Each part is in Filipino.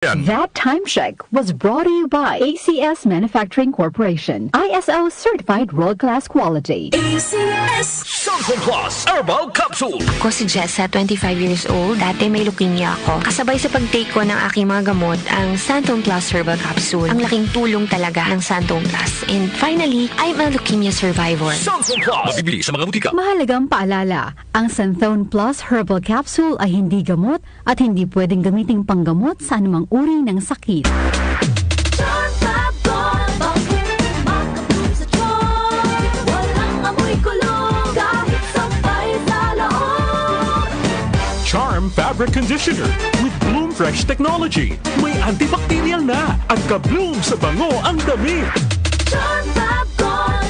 That time check was brought to you by ACS Manufacturing Corporation. ISO certified world-class quality. ACS Samsung Plus Herbal Capsule. Ako si Jessa, 25 years old. Dati may leukemia ako. Kasabay sa pag-take ko ng aking mga gamot, ang Santon Plus Herbal Capsule. Ang laking tulong talaga ng Santon Plus. And finally, I'm a leukemia survivor. Samsung Plus. Mabibili sa mga butika. Mahalagang paalala, ang Santhone Plus Herbal Capsule ay hindi gamot at hindi pwedeng gamiting panggamot sa anumang uri ng sakit. Charm Fabric Conditioner with Bloom Fresh Technology. May antibacterial na at ka-bloom sa bango ang damit. Charm Fab Gold,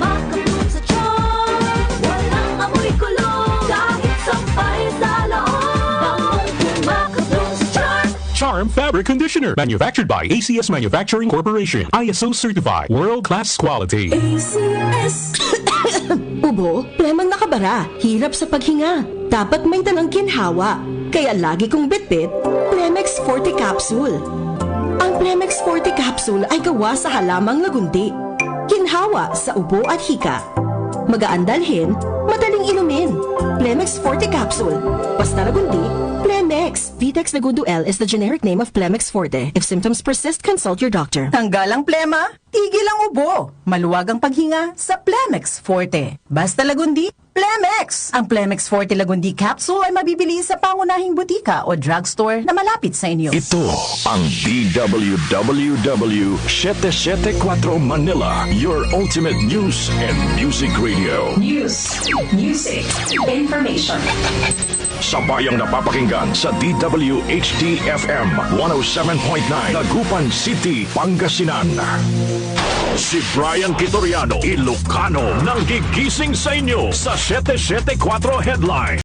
makabloom sa charm. Walang amoy kulong, kahit sampay sa loob. Makabloom sa charm. Charm Fabric Conditioner. Manufactured by ACS Manufacturing Corporation. ISO certified. World-class quality. ACS. Ubo, premang nakabara, hirap sa paghinga. Dapat may dalang ginhawa. Kaya lagi kong bitbit, Premex Forte Capsule. Ang Premex Forte Capsule ay gawa sa halamang lagundi. Ginhawa sa ubo at hika. Magaan dalhin, madaling inumin. Premex Forte Capsule. Basta lagundi, Premex. Vitex Lagundo L is the generic name of Premex Forte. If symptoms persist, consult your doctor. Tanggal ang plema, tigil ang ubo. Maluwag ang paghinga sa Plemex Forte. Basta lagundi, Plemex! Ang Plemex Forte Lagundi Capsule ay mabibili sa pangunahing butika o drugstore na malapit sa inyo. Ito ang DWWW 774 Manila, your ultimate news and music radio. News, music, information. Sabayang napapakinggan sa DWHD-FM 107.9 Dagupan City, Pangasinan. Si Brian Kitoriano, Ilocano, nang gigising sa inyo sa 774 Headline.